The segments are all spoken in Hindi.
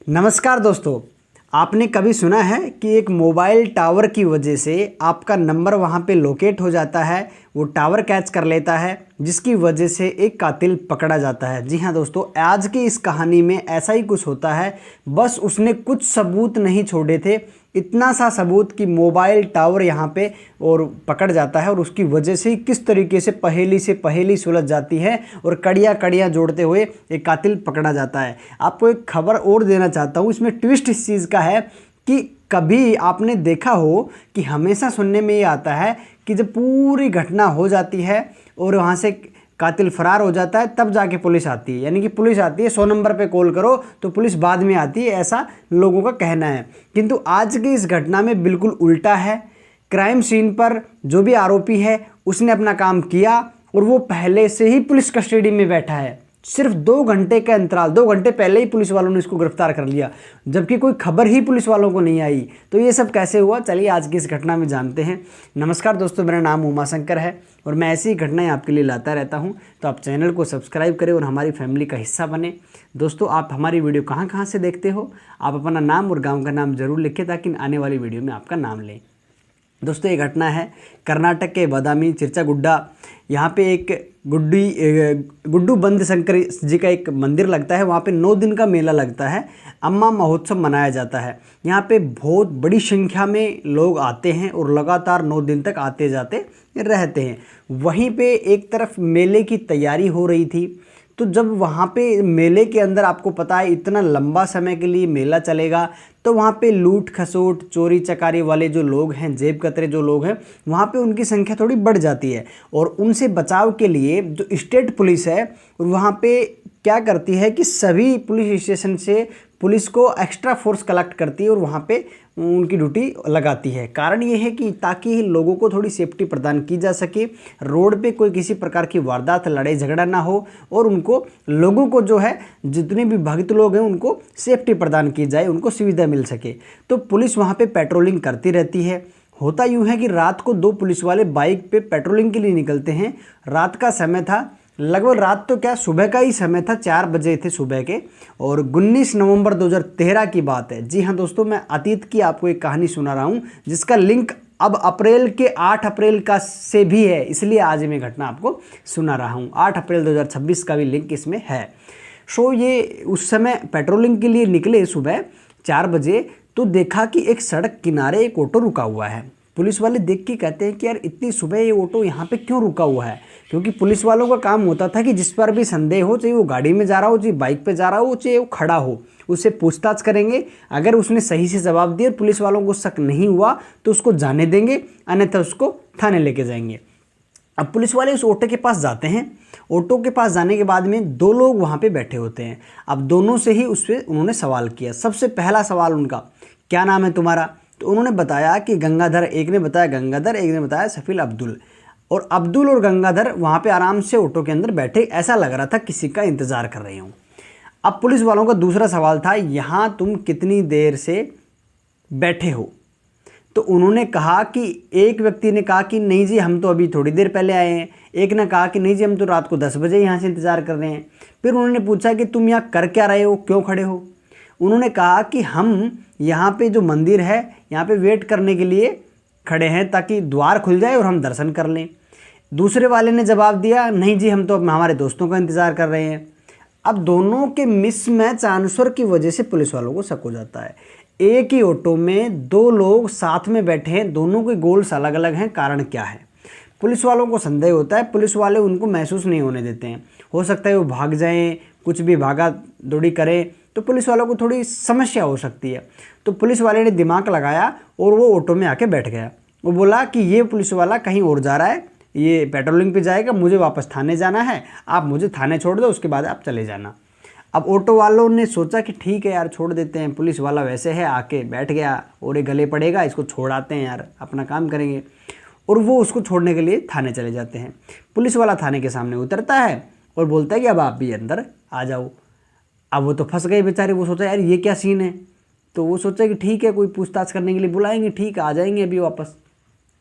नमस्कार दोस्तों। आपने कभी सुना है कि एक मोबाइल टावर की वजह से आपका नंबर वहाँ पे लोकेट हो जाता है, वो टावर कैच कर लेता है, जिसकी वजह से एक कातिल पकड़ा जाता है। जी हाँ दोस्तों, आज की इस कहानी में ऐसा ही कुछ होता है। बस उसने कुछ सबूत नहीं छोड़े थे, इतना सा सबूत कि मोबाइल टावर यहाँ पे और पकड़ जाता है और उसकी वजह से ही किस तरीके से पहेली सुलझ जाती है और कड़ियाँ कड़ियाँ जोड़ते हुए एक कातिल पकड़ा जाता है। आपको एक खबर और देना चाहता हूँ, इसमें ट्विस्ट इस चीज़ का है कि कभी आपने देखा हो कि हमेशा सुनने में ये आता है कि जब पूरी घटना हो जाती है और वहाँ से कातिल फरार हो जाता है तब जाके पुलिस आती है। यानी कि पुलिस आती है, 100 नंबर पे कॉल करो तो पुलिस बाद में आती है, ऐसा लोगों का कहना है। किंतु आज की इस घटना में बिल्कुल उल्टा है। क्राइम सीन पर जो भी आरोपी है उसने अपना काम किया और वो पहले से ही पुलिस कस्टडी में बैठा है। सिर्फ 2 घंटे का अंतराल, 2 घंटे पहले ही पुलिस वालों ने इसको गिरफ्तार कर लिया, जबकि कोई खबर ही पुलिस वालों को नहीं आई। तो ये सब कैसे हुआ, चलिए आज की इस घटना में जानते हैं। नमस्कार दोस्तों, मेरा नाम उमाशंकर है और मैं ऐसी ही घटनाएं आपके लिए लाता रहता हूं। तो आप चैनल को सब्सक्राइब करें और हमारी फैमिली का हिस्सा बने। दोस्तों, आप हमारी वीडियो कहाँ कहाँ से देखते हो, आप अपना नाम और गाँव का नाम जरूर लिखें ताकि आने वाली वीडियो में आपका नाम लें। दोस्तों, ये घटना है कर्नाटक के बादामी चिरचागुड्डा। यहाँ पे एक गुड्डू बंद शंकर जी का एक मंदिर लगता है। वहाँ पे 9 दिन का मेला लगता है, अम्मा महोत्सव मनाया जाता है। यहाँ पे बहुत बड़ी संख्या में लोग आते हैं और लगातार 9 दिन तक आते जाते रहते हैं। वहीं पे एक तरफ मेले की तैयारी हो रही थी, तो जब वहाँ पे मेले के अंदर आपको पता है इतना लंबा समय के लिए मेला चलेगा, तो वहाँ पे लूट खसोट चोरी चकारी वाले जो लोग हैं, जेब कतरे जो लोग हैं, वहाँ पे उनकी संख्या थोड़ी बढ़ जाती है। और उनसे बचाव के लिए जो स्टेट पुलिस है वहाँ पे क्या करती है कि सभी पुलिस स्टेशन से पुलिस को एक्स्ट्रा फोर्स कलेक्ट करती है और वहाँ पे उनकी ड्यूटी लगाती है। कारण ये है कि ताकि लोगों को थोड़ी सेफ्टी प्रदान की जा सके, रोड पे कोई किसी प्रकार की वारदात लड़ाई झगड़ा ना हो और उनको लोगों को जो है जितने भी भक्त लोग हैं उनको सेफ्टी प्रदान की जाए, उनको सुविधा मिल सके। तो पुलिस वहाँ पे पेट्रोलिंग करती रहती है। होता यूँ है कि रात को 2 पुलिस वाले बाइक पे पेट्रोलिंग के लिए निकलते हैं। रात का समय था, लगभग रात तो क्या सुबह का ही समय था, 4 बजे थे सुबह के, और 19 नवंबर 2013 की बात है। जी हाँ दोस्तों, मैं अतीत की आपको एक कहानी सुना रहा हूँ जिसका लिंक अब अप्रैल के 8 अप्रैल का से भी है, इसलिए आज मैं घटना आपको सुना रहा हूँ। 8 अप्रैल 2026 का भी लिंक इसमें है। सो ये उस समय पेट्रोलिंग के लिए निकले सुबह 4 बजे, तो देखा कि एक सड़क किनारे एक ऑटो रुका हुआ है। पुलिस वाले देख के कहते हैं कि यार इतनी सुबह ये ऑटो यहाँ पे क्यों रुका हुआ है, क्योंकि पुलिस वालों का काम होता था कि जिस पर भी संदेह हो, चाहे वो गाड़ी में जा रहा हो, चाहे बाइक पे जा रहा हो, चाहे वो खड़ा हो, उससे पूछताछ करेंगे। अगर उसने सही से जवाब दिया और पुलिस वालों को शक नहीं हुआ तो उसको जाने देंगे, अन्यथा उसको थाने लेके जाएंगे। अब पुलिस वाले उस ऑटो के पास जाते हैं। ऑटो के पास जाने के बाद में 2 लोग वहाँ पे बैठे होते हैं। अब दोनों से ही उस पर उन्होंने सवाल किया। सबसे पहला सवाल उनका, क्या नाम है तुम्हारा? तो उन्होंने बताया कि गंगाधर। एक ने बताया गंगाधर, एक ने बताया सफील अब्दुल। और अब्दुल और गंगाधर वहाँ पे आराम से ऑटो के अंदर बैठे, ऐसा लग रहा था किसी का इंतज़ार कर रहे हों। अब पुलिस वालों का दूसरा सवाल था, यहाँ तुम कितनी देर से बैठे हो? तो उन्होंने कहा कि एक व्यक्ति ने कहा कि नहीं जी, हम तो अभी थोड़ी देर पहले आए हैं। एक ने कहा कि नहीं जी, हम तो रात को 10 बजे यहाँ से इंतज़ार कर रहे हैं। फिर उन्होंने पूछा कि तुम यहाँ कर क्या रहे हो, क्यों खड़े हो? उन्होंने कहा कि हम यहाँ पे जो मंदिर है यहाँ पे वेट करने के लिए खड़े हैं ताकि द्वार खुल जाए और हम दर्शन कर लें। दूसरे वाले ने जवाब दिया, नहीं जी, हम तो हमारे दोस्तों का इंतज़ार कर रहे हैं। अब दोनों के मिसमैच आंसर की वजह से पुलिस वालों को शक हो जाता है। एक ही ऑटो में 2 लोग साथ में बैठे हैं, दोनों के गोल्स अलग अलग हैं, कारण क्या है? पुलिस वालों को संदेह होता है। पुलिस वाले उनको महसूस नहीं होने देते हैं। हो सकता है वो भाग जाएं, कुछ भी भागा दौड़ी करें, तो पुलिस वालों को थोड़ी समस्या हो सकती है। तो पुलिस वाले ने दिमाग लगाया और वो ऑटो में आके बैठ गया। वो बोला कि ये पुलिस वाला कहीं और जा रहा है, ये पेट्रोलिंग पे जाएगा, मुझे वापस थाने जाना है, आप मुझे थाने छोड़ दो, उसके बाद आप चले जाना। अब ऑटो वालों ने सोचा कि ठीक है यार, छोड़ देते हैं, पुलिस वाला वैसे है, आके बैठ गया और ये गले पड़ेगा, इसको छोड़ाते हैं यार, अपना काम करेंगे। और वो उसको छोड़ने के लिए थाने चले जाते हैं। पुलिस वाला थाने के सामने उतरता है और बोलता है कि अब आप भी अंदर आ जाओ। अब वो तो फंस गए बेचारे। वो सोचा यार ये क्या सीन है, तो वो सोचा कि ठीक है, कोई पूछताछ करने के लिए बुलाएंगे, ठीक है आ जाएंगे अभी वापस।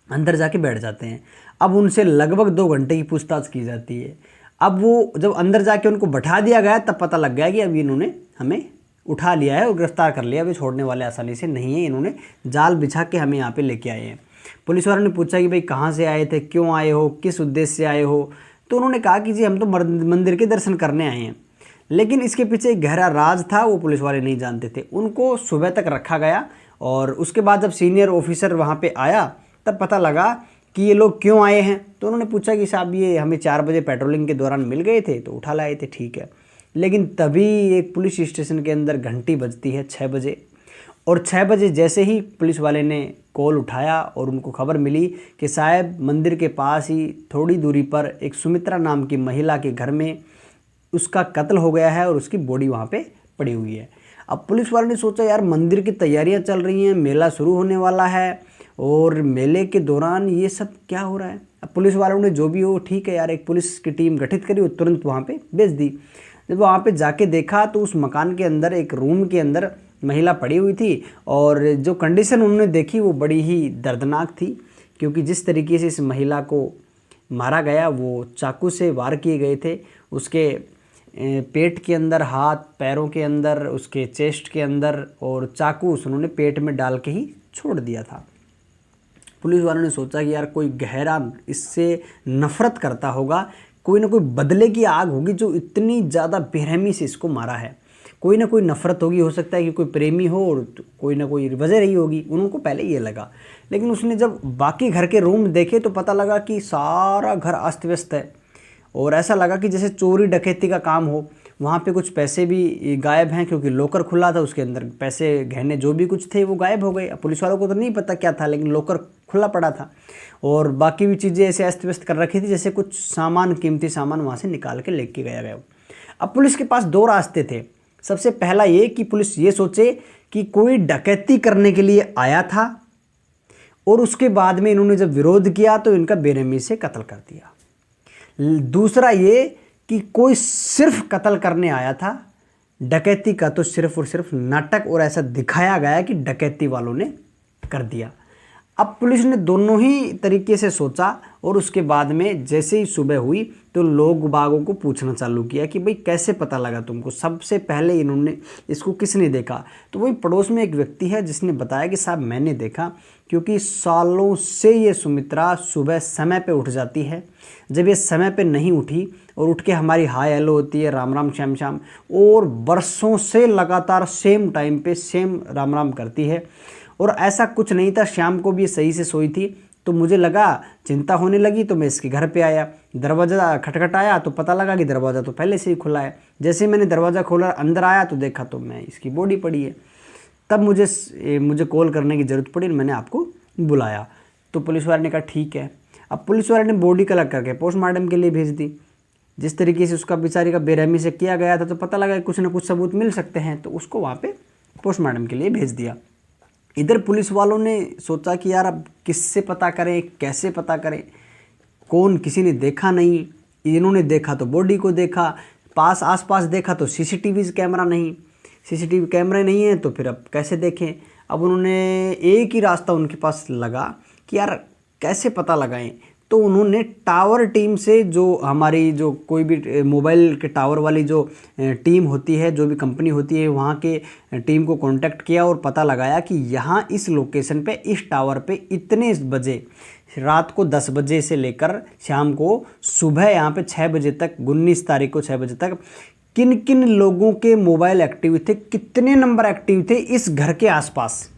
अंदर जाके बैठ जाते हैं। अब उनसे लगभग 2 घंटे की पूछताछ की जाती है। अब वो जब अंदर जाके उनको बैठा दिया गया तब पता लग गया कि अब इन्होंने हमें उठा लिया है और गिरफ्तार कर लिया। वे छोड़ने वाले आसानी से नहीं है, इन्होंने जाल बिछा के हमें यहाँ पे लेके आए हैं। पुलिस वालों ने पूछा कि भाई कहाँ से आए थे, क्यों आए हो, किस उद्देश्य से आए हो। तो उन्होंने कहा कि जी हम तो मंदिर के दर्शन करने आए हैं। लेकिन इसके पीछे एक गहरा राज था, वो पुलिस वाले नहीं जानते थे। उनको सुबह तक रखा गया और उसके बाद जब सीनियर ऑफिसर वहाँ पे आया तब पता लगा कि ये लोग क्यों आए हैं। तो उन्होंने पूछा कि साहब ये हमें 4 बजे पेट्रोलिंग के दौरान मिल गए थे तो उठा लाए थे, ठीक है। लेकिन तभी एक पुलिस स्टेशन के अंदर घंटी बजती है 6 बजे, और 6 बजे जैसे ही पुलिस वाले ने कॉल उठाया और उनको खबर मिली कि साहब मंदिर के पास ही थोड़ी दूरी पर एक सुमित्रा नाम की महिला के घर में उसका कत्ल हो गया है और उसकी बॉडी वहाँ पे पड़ी हुई है। अब पुलिस वालों ने सोचा यार मंदिर की तैयारियां चल रही हैं, मेला शुरू होने वाला है और मेले के दौरान ये सब क्या हो रहा है। अब पुलिस वालों ने जो भी हो ठीक है यार, एक पुलिस की टीम गठित करी और तुरंत वहाँ पे भेज दी। जब वहाँ पे जाके देखा तो उस मकान के अंदर एक रूम के अंदर महिला पड़ी हुई थी और जो कंडीशन उन्होंने देखी वो बड़ी ही दर्दनाक थी, क्योंकि जिस तरीके से इस महिला को मारा गया वो चाकू से वार किए गए थे। उसके पेट के अंदर, हाथ पैरों के अंदर, उसके चेस्ट के अंदर, और चाकू उन्होंने पेट में डाल के ही छोड़ दिया था। पुलिस वालों ने सोचा कि यार कोई गहरा इससे नफरत करता होगा, कोई ना कोई बदले की आग होगी जो इतनी ज़्यादा बेरहमी से इसको मारा है। कोई ना कोई नफरत होगी, हो सकता है कि कोई प्रेमी हो और कोई ना कोई वजह रही होगी, उनको पहले ये लगा। लेकिन उसने जब बाकी घर के रूम देखे तो पता लगा कि सारा घर अस्त व्यस्त है और ऐसा लगा कि जैसे चोरी डकैती का काम हो। वहाँ पे कुछ पैसे भी गायब हैं क्योंकि लॉकर खुला था, उसके अंदर पैसे गहने जो भी कुछ थे वो गायब हो गए। अब पुलिस वालों को तो नहीं पता क्या था, लेकिन लॉकर खुला पड़ा था और बाकी भी चीज़ें ऐसे अस्त व्यस्त कर रखी थी जैसे कुछ सामान, कीमती सामान वहाँ से निकाल के लेके गया। अब पुलिस के पास 2 रास्ते थे। सबसे पहला ये कि पुलिस ये सोचे कि कोई डकैती करने के लिए आया था और उसके बाद में इन्होंने जब विरोध किया तो इनका बेरहमी से कत्ल कर दिया। दूसरा ये कि कोई सिर्फ कत्ल करने आया था, डकैती का तो सिर्फ और सिर्फ नाटक और ऐसा दिखाया गया कि डकैती वालों ने कर दिया। अब पुलिस ने दोनों ही तरीके से सोचा और उसके बाद में जैसे ही सुबह हुई तो लोग बागों को पूछना चालू किया कि भाई कैसे पता लगा तुमको। सबसे पहले इन्होंने इसको किसने देखा, तो वही पड़ोस में एक व्यक्ति है जिसने बताया कि साहब मैंने देखा, क्योंकि सालों से ये सुमित्रा सुबह समय पे उठ जाती है। जब ये समय पे नहीं उठी और उठ के हमारी हाय हेलो होती है, राम राम श्याम श्याम, और बरसों से लगातार सेम टाइम पे सेम राम राम करती है। और ऐसा कुछ नहीं था, शाम को भी सही से सोई थी। तो मुझे लगा, चिंता होने लगी तो मैं इसके घर पे आया। दरवाज़ा खटखटाया तो पता लगा कि दरवाज़ा तो पहले से ही खुला है। जैसे मैंने दरवाज़ा खोला, अंदर आया तो देखा तो मैं इसकी बॉडी पड़ी है। तब मुझे कॉल करने की ज़रूरत पड़ी, मैंने आपको बुलाया। तो पुलिस वाले ने कहा ठीक है। अब पुलिस वाले ने बॉडी कलेक्ट करके पोस्टमार्टम के लिए भेज दी। जिस तरीके से उसका बेचारी का बेरहमी से किया गया था तो पता लगा कि कुछ ना कुछ सबूत मिल सकते हैं, तो उसको वहाँ पे पोस्टमार्टम के लिए भेज दिया। इधर पुलिस वालों ने सोचा कि यार अब किससे पता करें, कैसे पता करें, कौन, किसी ने देखा नहीं। इन्होंने देखा तो बॉडी को देखा, आसपास देखा तो सीसीटीवी कैमरा नहीं, सीसीटीवी कैमरे नहीं है तो फिर अब कैसे देखें। अब उन्होंने एक ही रास्ता उनके पास लगा कि यार कैसे पता लगाएं। तो उन्होंने टावर टीम से, जो हमारी जो कोई भी मोबाइल के टावर वाली जो टीम होती है, जो भी कंपनी होती है, वहाँ के टीम को कांटेक्ट किया और पता लगाया कि यहाँ इस लोकेशन पे, इस टावर पे इतने बजे, रात को 10 बजे से लेकर शाम को सुबह यहाँ पे 6 बजे तक, 19 तारीख को 6 बजे तक किन किन लोगों के मोबाइल एक्टिव थे, कितने नंबर एक्टिव थे इस घर के आसपास।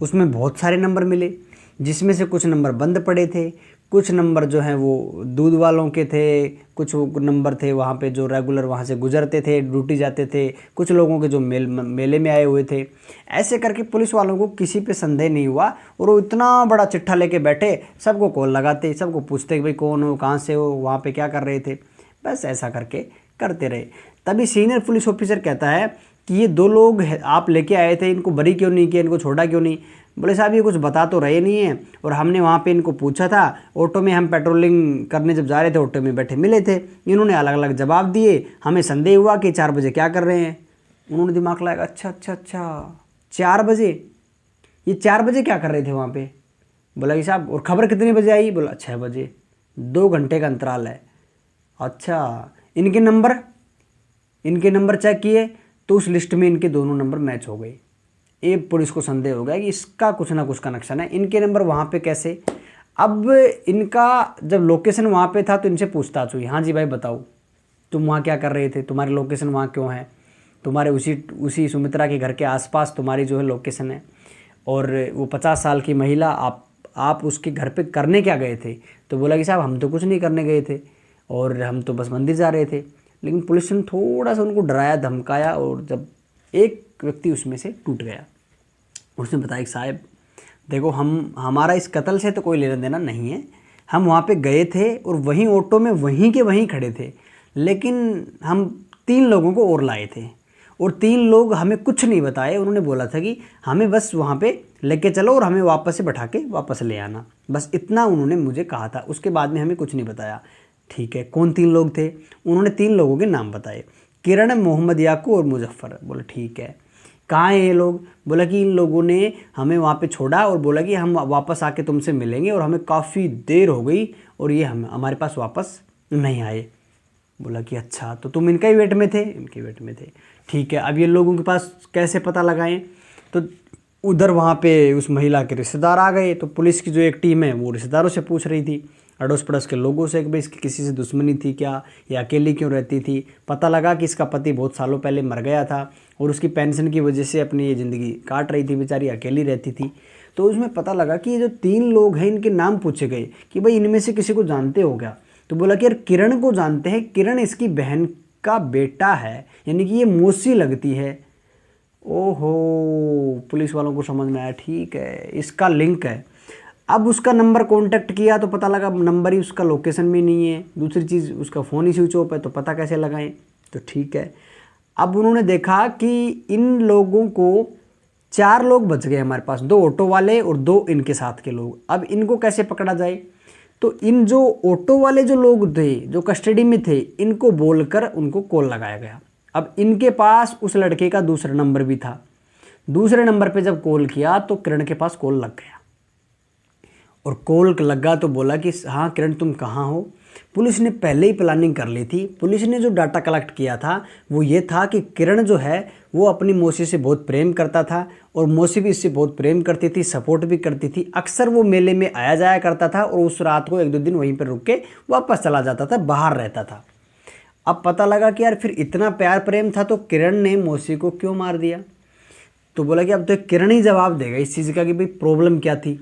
उसमें बहुत सारे नंबर मिले, जिसमें से कुछ नंबर बंद पड़े थे, कुछ नंबर जो हैं वो दूध वालों के थे, कुछ नंबर थे वहाँ पे जो रेगुलर वहाँ से गुजरते थे, ड्यूटी जाते थे, कुछ लोगों के जो मेले में आए हुए थे। ऐसे करके पुलिस वालों को किसी पे संदेह नहीं हुआ और वो इतना बड़ा चिट्ठा लेके बैठे, सबको कॉल लगाते, सबको पूछते कि भाई कौन हो, कहाँ से हो, वहाँ पे क्या कर रहे थे। बस ऐसा करके करते रहे। तभी सीनियर पुलिस ऑफिसर कहता है कि ये 2 लोग आप लेके आए थे, इनको बरी क्यों नहीं किया, इनको छोड़ा क्यों नहीं। बोले साहब ये कुछ बता तो रहे नहीं हैं और हमने वहाँ पे इनको पूछा था, ऑटो में हम पेट्रोलिंग करने जब जा रहे थे ऑटो में बैठे मिले थे, इन्होंने अलग अलग जवाब दिए, हमें संदेह हुआ कि 4 बजे क्या कर रहे हैं। उन्होंने दिमाग लगाया, अच्छा 4 बजे, ये 4 बजे क्या कर रहे थे वहाँ पे। बोला कि साहब और खबर कितने बजे आई। बोला 6 बजे, 2 घंटे का अंतराल है। अच्छा इनके नंबर चेक किए तो उस लिस्ट में इनके दोनों नंबर मैच हो गए। ये पुलिस को संदेह हो गया कि इसका कुछ ना कुछ कनेक्शन है, इनके नंबर वहाँ पे कैसे। अब इनका जब लोकेशन वहाँ पे था तो इनसे पूछताछ हुई, हाँ जी भाई बताओ तुम वहाँ क्या कर रहे थे, तुम्हारी लोकेशन वहाँ क्यों है, तुम्हारे उसी सुमित्रा के घर के आसपास तुम्हारी जो है लोकेशन है, और वो 50 साल की महिला, आप उसके घर पे करने क्या गए थे। तो बोला कि साहब हम तो कुछ नहीं करने गए थे, और हम तो बस मंदिर जा रहे थे। लेकिन पुलिस ने थोड़ा सा उनको डराया धमकाया, और जब एक व्यक्ति उसमें से टूट गया, उसने बताया कि साहब देखो हमारा इस कत्ल से तो कोई लेना देना नहीं है, हम वहाँ पे गए थे और वहीं ऑटो में वहीं के वहीं खड़े थे, लेकिन हम 3 लोगों को और लाए थे और 3 लोग हमें कुछ नहीं बताए। उन्होंने बोला था कि हमें बस वहाँ पे लेके चलो और हमें वापस से बैठा के वापस ले आना, बस इतना उन्होंने मुझे कहा था, उसके बाद में हमें कुछ नहीं बताया। ठीक है, कौन 3 लोग थे, उन्होंने 3 लोगों के नाम बताए, किरण, मोहम्मद याकूब और मुजफ्फर। बोला ठीक है, कहाँ हैं ये लोग। बोला कि इन लोगों ने हमें वहाँ पे छोड़ा और बोला कि हम वापस आके तुमसे मिलेंगे, और हमें काफ़ी देर हो गई और ये हम हमारे पास वापस नहीं आए। बोला कि अच्छा, तो तुम इनका ही वेट में थे। इनके वेट में थे, ठीक है। अब ये लोगों के पास कैसे पता लगाएं, तो उधर वहाँ पे उस महिला के रिश्तेदार आ गए। तो पुलिस की जो एक टीम है वो रिश्तेदारों से पूछ रही थी, अड़ोस पड़ोस के लोगों से कि भाई इसकी किसी से दुश्मनी थी क्या, या अकेली क्यों रहती थी। पता लगा कि इसका पति बहुत सालों पहले मर गया था और उसकी पेंशन की वजह से अपनी ये ज़िंदगी काट रही थी, बेचारी अकेली रहती थी। तो उसमें पता लगा कि ये जो 3 लोग हैं इनके नाम पूछे गए कि भाई इनमें से किसी को जानते हो क्या। तो बोला कि यार किरण को जानते हैं, किरण इसकी बहन का बेटा है, यानी कि ये मौसी लगती है। ओहो, पुलिस वालों को समझ में आया, ठीक है इसका लिंक है। अब उसका नंबर कांटेक्ट किया तो पता लगा नंबर ही उसका लोकेशन में नहीं है, दूसरी चीज़ उसका फ़ोन ही स्विच ऑफ है, तो पता कैसे लगाएं। तो ठीक है, अब उन्होंने देखा कि इन लोगों को 4 लोग बच गए हमारे पास, 2 ऑटो वाले और 2 इनके साथ के लोग। अब इनको कैसे पकड़ा जाए, तो इन जो ऑटो वाले जो लोग थे जो कस्टडी में थे, इनको बोलकर उनको कॉल लगाया गया। अब इनके पास उस लड़के का दूसरा नंबर भी था, दूसरे नंबर पे जब कॉल किया तो किरण के पास कॉल लग गया, और कॉल लगा तो बोला कि हाँ किरण तुम कहाँ हो। पुलिस ने पहले ही प्लानिंग कर ली थी। पुलिस ने जो डाटा कलेक्ट किया था वो ये था कि किरण जो है वो अपनी मौसी से बहुत प्रेम करता था, और मौसी भी इससे बहुत प्रेम करती थी, सपोर्ट भी करती थी। अक्सर वो मेले में आया जाया करता था और उस रात को 1-2 दिन वहीं पर रुक के वापस चला जाता था, बाहर रहता था। अब पता लगा कि यार फिर इतना प्यार प्रेम था तो किरण ने मौसी को क्यों मार दिया। तो बोला कि अब तो किरण ही जवाब देगा इस चीज़ का कि भाई प्रॉब्लम क्या थी।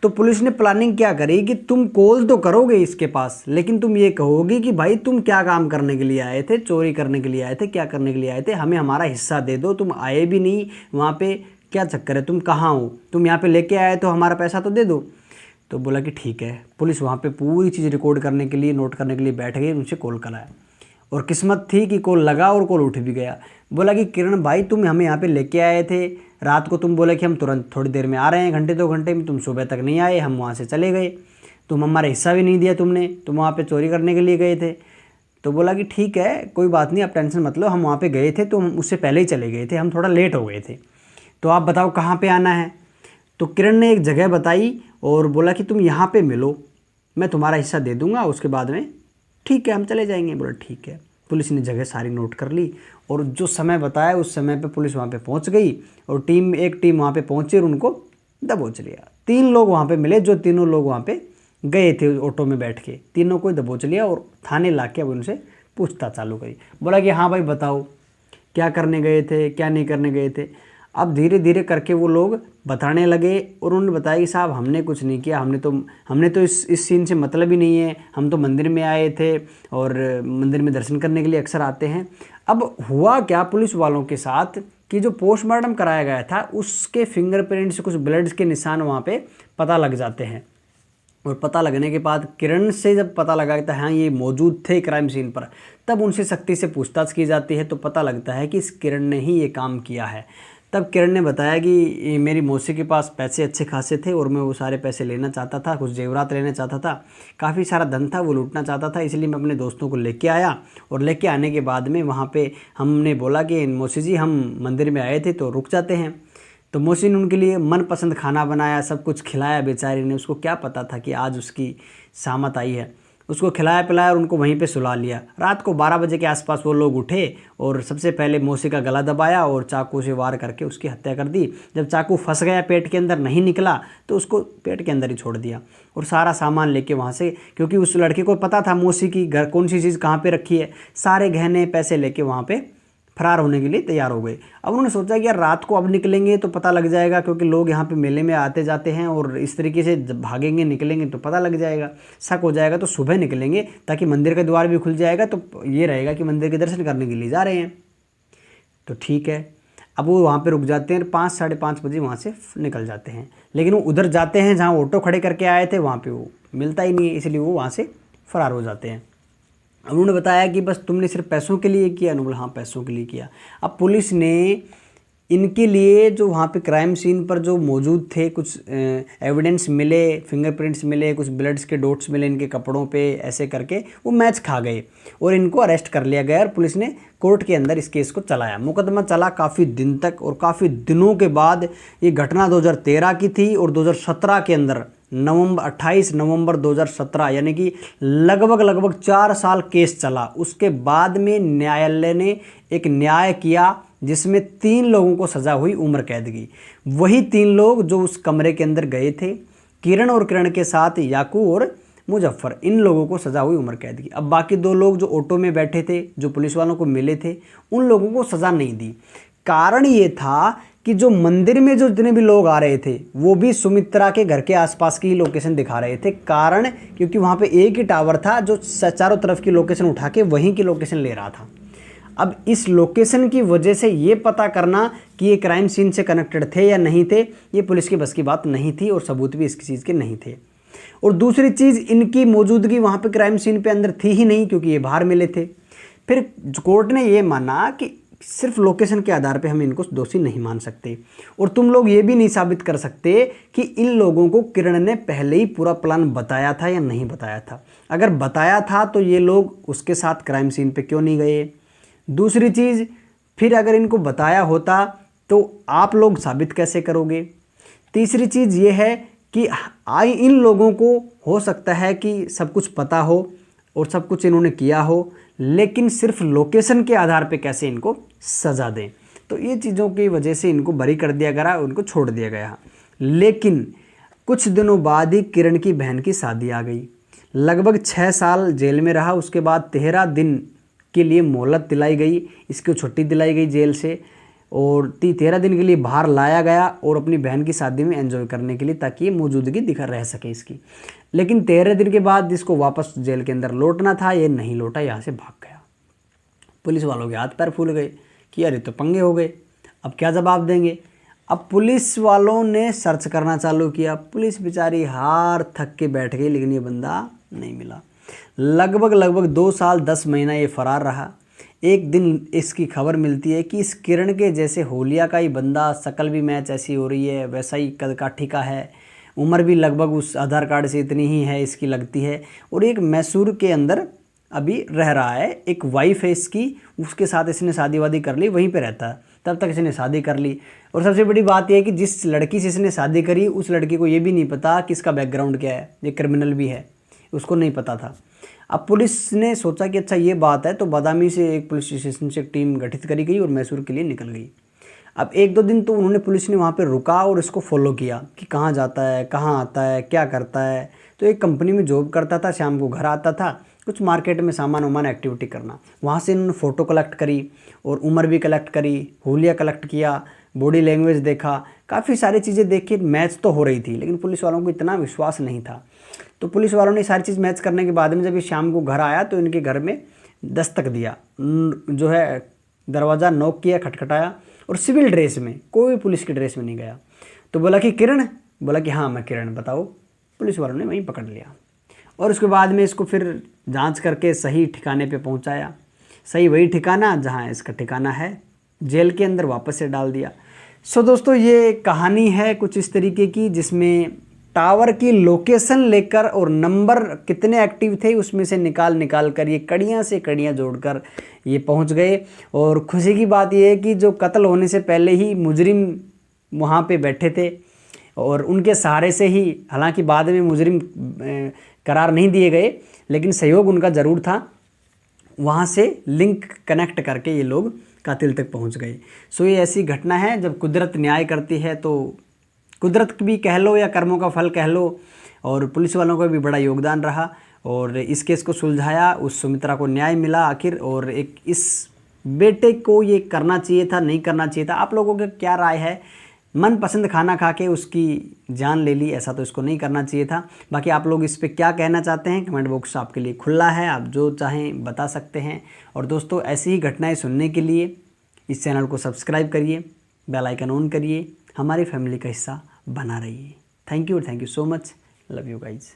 तो पुलिस ने प्लानिंग क्या करी कि तुम कॉल तो करोगे इसके पास, लेकिन तुम ये कहोगे कि भाई तुम क्या काम करने के लिए आए थे, चोरी करने के लिए आए थे, क्या करने के लिए आए थे, हमें हमारा हिस्सा दे दो, तुम आए भी नहीं वहाँ पे, क्या चक्कर है, तुम कहाँ हो, तुम यहाँ पे लेके आए तो हमारा पैसा तो दे दो। तो बोला कि ठीक है। पुलिस वहाँ पे पूरी चीज़ रिकॉर्ड करने के लिए, नोट करने के लिए बैठ गई, उनसे कॉल कराया, और किस्मत थी कि कॉल लगा और कॉल उठ भी गया। बोला कि किरण भाई तुम हमें यहाँ पे लेके आए थे, रात को तुम बोले कि हम तुरंत थोड़ी देर में आ रहे हैं, घंटे 2 घंटे में, तुम सुबह तक नहीं आए, हम वहाँ से चले गए, तुम हमारा हिस्सा भी नहीं दिया तुमने, तुम वहाँ पे चोरी करने के लिए गए थे। तो बोला कि ठीक है कोई बात नहीं, आप टेंशन मत लो, हम वहाँ पे गए थे तो हम उससे पहले ही चले गए थे, हम थोड़ा लेट हो गए थे, तो आप बताओ कहाँ पर आना है। तो किरण ने एक जगह बताई और बोला कि तुम यहाँ पर मिलो, मैं तुम्हारा हिस्सा दे दूँगा, उसके बाद में ठीक है हम चले जाएंगे। बोला ठीक है। पुलिस ने जगह सारी नोट कर ली और जो समय बताया उस समय पे पुलिस वहाँ पे पहुँच गई, और एक टीम वहाँ पे पहुँची और उनको दबोच लिया। 3 लोग वहाँ पे मिले, जो तीनों लोग वहाँ पे गए थे ऑटो में बैठ के, तीनों को दबोच लिया और थाने ला के अब उनसे पूछताछ चालू करी। बोला कि हाँ भाई बताओ क्या करने गए थे, क्या नहीं करने गए थे। अब धीरे धीरे करके वो लोग बताने लगे और उन्होंने बताया कि साहब हमने कुछ नहीं किया, हमने तो इस सीन से मतलब ही नहीं है, हम तो मंदिर में आए थे और मंदिर में दर्शन करने के लिए अक्सर आते हैं। अब हुआ क्या पुलिस वालों के साथ कि जो पोस्टमार्टम कराया गया था उसके फिंगरप्रिंट से कुछ ब्लड के निशान वहाँ पे पता लग जाते हैं, और पता लगने के बाद किरण से जब पता लगा कि हाँ ये मौजूद थे क्राइम सीन पर, तब उनसे सख्ती से पूछताछ की जाती है, तो पता लगता है कि इस किरण ने ही ये काम किया है। तब किरण ने बताया कि मेरी मौसी के पास पैसे अच्छे खासे थे और मैं वो सारे पैसे लेना चाहता था, कुछ जेवरात लेना चाहता था, काफ़ी सारा धन था वो लूटना चाहता था, इसलिए मैं अपने दोस्तों को लेके आया, और लेके आने के बाद में वहाँ पे हमने बोला कि मौसी जी हम मंदिर में आए थे तो रुक जाते हैं। तो मौसी ने उनके लिए मनपसंद खाना बनाया, सब कुछ खिलाया, बेचारी ने, उसको क्या पता था कि आज उसकी शामत आई है। उसको खिलाया पिलाया और उनको वहीं पे सुला लिया। रात को 12 बजे के आसपास वो लोग उठे और सबसे पहले मौसी का गला दबाया और चाकू से वार करके उसकी हत्या कर दी। जब चाकू फंस गया पेट के अंदर, नहीं निकला, तो उसको पेट के अंदर ही छोड़ दिया और सारा सामान लेके वहाँ से, क्योंकि उस लड़के को पता था मौसी की घर कौन सी चीज़ कहाँ पे रखी है, सारे गहने पैसे लेके वहाँ पे फरार होने के लिए तैयार हो गए। अब उन्होंने सोचा कि यार रात को अब निकलेंगे तो पता लग जाएगा, क्योंकि लोग यहाँ पे मेले में आते जाते हैं और इस तरीके से जब भागेंगे निकलेंगे तो पता लग जाएगा, शक हो जाएगा, तो सुबह निकलेंगे ताकि मंदिर का द्वार भी खुल जाएगा, तो ये रहेगा कि मंदिर के दर्शन करने के लिए जा रहे हैं। तो ठीक है, अब वो वहाँ पे रुक जाते हैं, 5 साढ़े 5 बजे वहाँ से निकल जाते हैं। लेकिन वो उधर जाते हैं जहाँ ऑटो खड़े करके आए थे, वहाँ पे वो मिलता ही नहीं है, इसलिए वो वहाँ से फरार हो जाते हैं। उन्होंने बताया कि बस तुमने सिर्फ पैसों के लिए किया। उन्होंने हाँ पैसों के लिए किया। अब पुलिस ने इनके लिए जो वहाँ पे क्राइम सीन पर जो मौजूद थे कुछ एविडेंस मिले, फिंगरप्रिंट्स मिले, कुछ ब्लड्स के डॉट्स मिले इनके कपड़ों पे, ऐसे करके वो मैच खा गए और इनको अरेस्ट कर लिया गया और पुलिस ने कोर्ट के अंदर इस केस को चलाया। मुकदमा चला काफ़ी दिन तक और काफ़ी दिनों के बाद ये घटना 2013 की थी और 2017 के अंदर 28 नवंबर 2017 यानी कि लगभग 4 साल केस चला। उसके बाद में न्यायालय ने एक न्याय किया जिसमें 3 लोगों को सज़ा हुई उम्र कैद की। वही 3 लोग जो उस कमरे के अंदर गए थे, किरण और किरण के साथ याकूब और मुजफ्फर, इन लोगों को सज़ा हुई उम्र कैद की। अब बाकी 2 लोग जो ऑटो में बैठे थे, जो पुलिस वालों को मिले थे, उन लोगों को सज़ा नहीं दी। कारण ये था कि जो मंदिर में जो जितने भी लोग आ रहे थे वो भी सुमित्रा के घर के आसपास की लोकेशन दिखा रहे थे। कारण क्योंकि वहाँ पे एक ही टावर था जो चारों तरफ की लोकेशन उठा के वहीं की लोकेशन ले रहा था। अब इस लोकेशन की वजह से ये पता करना कि ये क्राइम सीन से कनेक्टेड थे या नहीं थे, ये पुलिस की बस की बात नहीं थी और सबूत भी इसकी चीज़ के नहीं थे। और दूसरी चीज़, इनकी मौजूदगी वहाँ पे क्राइम सीन पे अंदर थी ही नहीं क्योंकि ये बाहर मिले थे। फिर कोर्ट ने ये माना कि सिर्फ लोकेशन के आधार पे हम इनको दोषी नहीं मान सकते और तुम लोग ये भी नहीं साबित कर सकते कि इन लोगों को किरण ने पहले ही पूरा प्लान बताया था या नहीं बताया था। अगर बताया था तो ये लोग उसके साथ क्राइम सीन पे क्यों नहीं गए। दूसरी चीज़, फिर अगर इनको बताया होता तो आप लोग साबित कैसे करोगे। तीसरी चीज़ ये है कि इन लोगों को हो सकता है कि सब कुछ पता हो और सब कुछ इन्होंने किया हो, लेकिन सिर्फ लोकेशन के आधार पे कैसे इनको सज़ा दें। तो ये चीज़ों की वजह से इनको बरी कर दिया गया, उनको छोड़ दिया गया। लेकिन कुछ दिनों बाद ही किरण की बहन की शादी आ गई। लगभग 6 साल जेल में रहा। उसके बाद 13 दिन के लिए मोहलत दिलाई गई, इसको छुट्टी दिलाई गई जेल से और 13 दिन के लिए बाहर लाया गया और अपनी बहन की शादी में एंजॉय करने के लिए, ताकि ये मौजूदगी दिखा रह सके इसकी। लेकिन 13 दिन के बाद जिसको वापस जेल के अंदर लौटना था ये नहीं लौटा, यहाँ से भाग गया। पुलिस वालों के हाथ पैर फूल गए कि अरे तो पंगे हो गए, अब क्या जवाब देंगे। अब पुलिस वालों ने सर्च करना चालू किया। पुलिस बेचारी हार थक के बैठ गई, लेकिन ये बंदा नहीं मिला। लगभग 2 साल 10 महीना ये फरार रहा। एक दिन इसकी खबर मिलती है कि इस किरण के जैसे होलिया का ही बंदा, शक्ल भी मैच ऐसी हो रही है, वैसा ही कद काठी का है, उम्र भी लगभग उस आधार कार्ड से इतनी ही है इसकी लगती है, और एक मैसूर के अंदर अभी रह रहा है। एक वाइफ है इसकी, उसके साथ इसने शादी वादी कर ली, वहीं पे रहता है। तब तक इसने शादी कर ली। और सबसे बड़ी बात यह है कि जिस लड़की से इसने शादी करी उस लड़की को ये भी नहीं पता कि इसका बैकग्राउंड क्या है, ये क्रिमिनल भी है, उसको नहीं पता था। अब पुलिस ने सोचा कि अच्छा ये बात है, तो बादामी से एक पुलिस स्टेशन से एक टीम गठित करी गई और मैसूर के लिए निकल गई। अब 1-2 दिन तो उन्होंने, पुलिस ने वहाँ पे रुका और इसको फॉलो किया कि कहाँ जाता है, कहाँ आता है, क्या करता है। तो एक कंपनी में जॉब करता था, शाम को घर आता था, कुछ मार्केट में सामान वामान एक्टिविटी करना। वहाँ से इन्होंने फ़ोटो कलेक्ट करी और उम्र भी कलेक्ट करी, हुलिया कलेक्ट किया, बॉडी लैंग्वेज देखा, काफ़ी सारी चीज़ें देखी। मैच तो हो रही थी, लेकिन पुलिस वालों को इतना विश्वास नहीं था। तो पुलिस वालों ने सारी चीज़ मैच करने के बाद में जब ये शाम को घर आया तो इनके घर में दस्तक दिया, जो है दरवाज़ा नॉक किया, खटखटाया, और सिविल ड्रेस में, कोई पुलिस की ड्रेस में नहीं गया। तो बोला कि किरण, बोला कि हाँ मैं किरण, बताओ। पुलिस वालों ने वहीं पकड़ लिया और उसके बाद में इसको फिर जांच करके सही ठिकाने पे पहुंचाया। सही वही ठिकाना जहां इसका ठिकाना है, जेल के अंदर वापस से डाल दिया। सो दोस्तों, ये कहानी है कुछ इस तरीके की जिसमें टावर की लोकेशन लेकर और नंबर कितने एक्टिव थे उसमें से निकाल कर ये कड़ियाँ से कड़ियाँ जोड़कर ये पहुंच गए। और खुशी की बात ये है कि जो कत्ल होने से पहले ही मुजरिम वहाँ पे बैठे थे और उनके सहारे से ही, हालांकि बाद में मुजरिम करार नहीं दिए गए, लेकिन सहयोग उनका ज़रूर था। वहाँ से लिंक कनेक्ट करके ये लोग कातिल तक पहुँच गए। सो ये ऐसी घटना है जब कुदरत न्याय करती है, तो कुदरत भी कह लो या कर्मों का फल कह लो, और पुलिस वालों का भी बड़ा योगदान रहा और इस केस को सुलझाया, उस सुमित्रा को न्याय मिला आखिर। और एक इस बेटे को ये करना चाहिए था, नहीं करना चाहिए था, आप लोगों का क्या राय है? मनपसंद खाना खा के उसकी जान ले ली, ऐसा तो इसको नहीं करना चाहिए था। बाकी आप लोग इस पे क्या कहना चाहते हैं, कमेंट बॉक्स आपके लिए खुला है, आप जो चाहें बता सकते हैं। और दोस्तों ऐसी ही घटनाएं सुनने के लिए इस चैनल को सब्सक्राइब करिए, बेल आइकन ऑन करिए, हमारी फैमिली का हिस्सा बना रहिए। Thank you so much, love you guys.